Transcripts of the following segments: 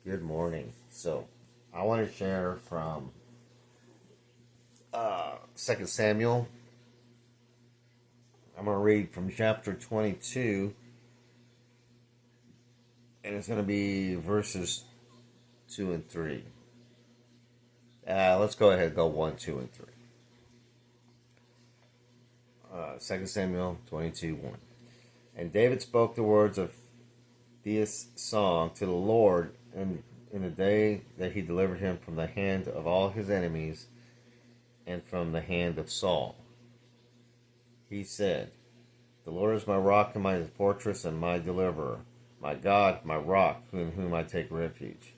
Good morning. So, I want to share from 2 Samuel. I'm going to read from chapter 22, and it's going to be verses 2 and 3. Let's go ahead and go 1, 2, and 3. 2 Samuel 22, 1. And David spoke the words of this song to the Lord in the day that he delivered him from the hand of all his enemies and from the hand of Saul. He said, "The Lord is my rock and my fortress and my deliverer, my God, my rock, in whom I take refuge,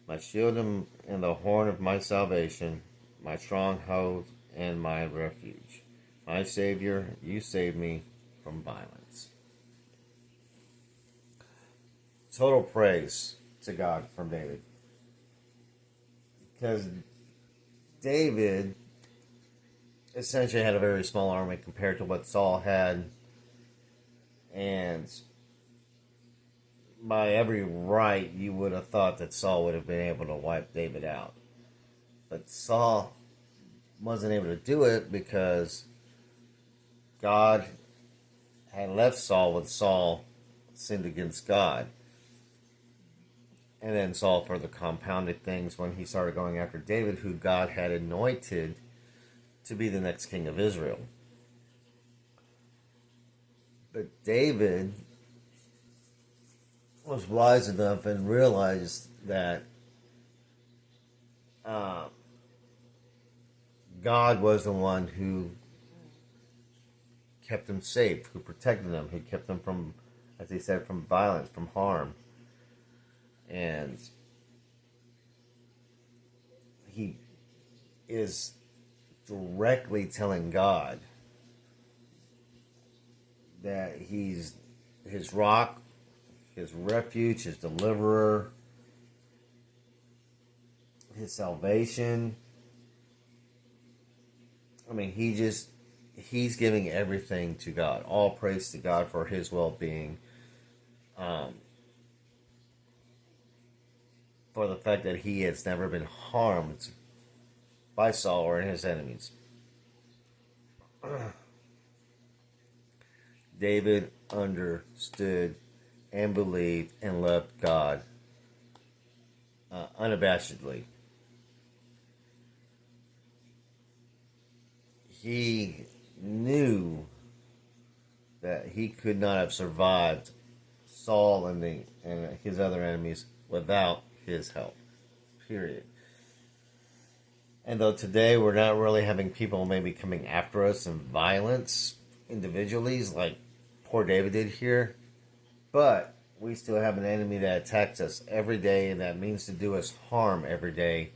my shield and the horn of my salvation, my stronghold and my refuge. My Savior, you save me from violence." Total praise to God from David. Because David essentially had a very small army compared to what Saul had. And by every right, you would have thought that Saul would have been able to wipe David out. But Saul wasn't able to do it because God had left Saul when Saul sinned against God. And then Saul further compounded things when he started going after David, who God had anointed to be the next king of Israel. But David was wise enough and realized that God was the one who kept him safe, who protected him, who kept him from, as he said, from violence, from harm. And he is directly telling God that he's his rock, his refuge, his deliverer, his salvation. I mean, he's giving everything to God. All praise to God for his well-being. For the fact that he has never been harmed by Saul or his enemies. David understood and believed and loved God unabashedly. He knew that he could not have survived Saul and his other enemies without his help. Period. And though today we're not really having people maybe coming after us in violence individually, like poor David did here, but we still have an enemy that attacks us every day and that means to do us harm every day.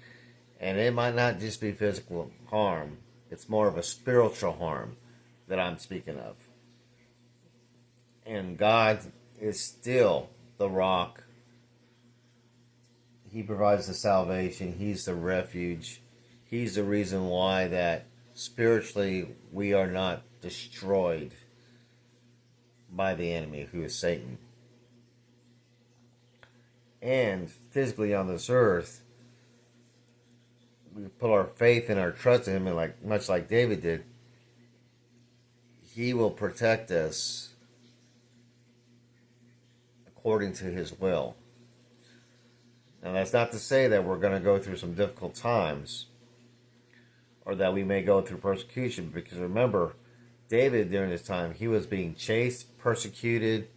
And it might not just be physical harm, it's more of a spiritual harm that I'm speaking of. And God is still the rock. He provides the salvation. He's the refuge. He's the reason why that spiritually we are not destroyed by the enemy, who is Satan. And physically on this earth, we put our faith and our trust in him, and much like David did, he will protect us according to his will. Now, that's not to say that we're going to go through some difficult times or that we may go through persecution, because remember, David during this time, he was being chased, persecuted,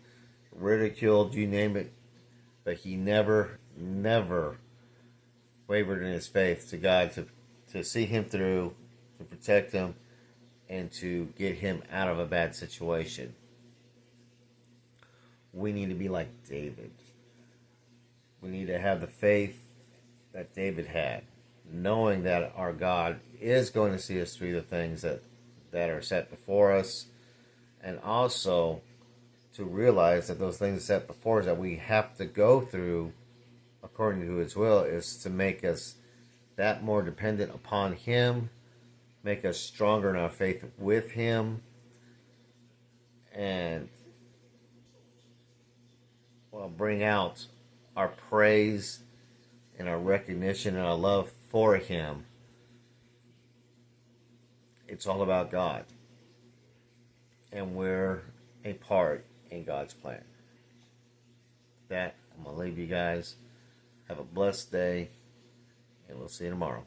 ridiculed, you name it, but he never wavered in his faith to God to see him through, to protect him, and to get him out of a bad situation. We need to be like David. We need to have the faith that David had, knowing that our God is going to see us through the things that are set before us, and also to realize that those things set before us that we have to go through according to his will is to make us that more dependent upon him, make us stronger in our faith with him, and bring out our praise and our recognition and our love for Him, it's all about God. And we're a part in God's plan. With that, I'm going to leave you guys. Have a blessed day, and we'll see you tomorrow.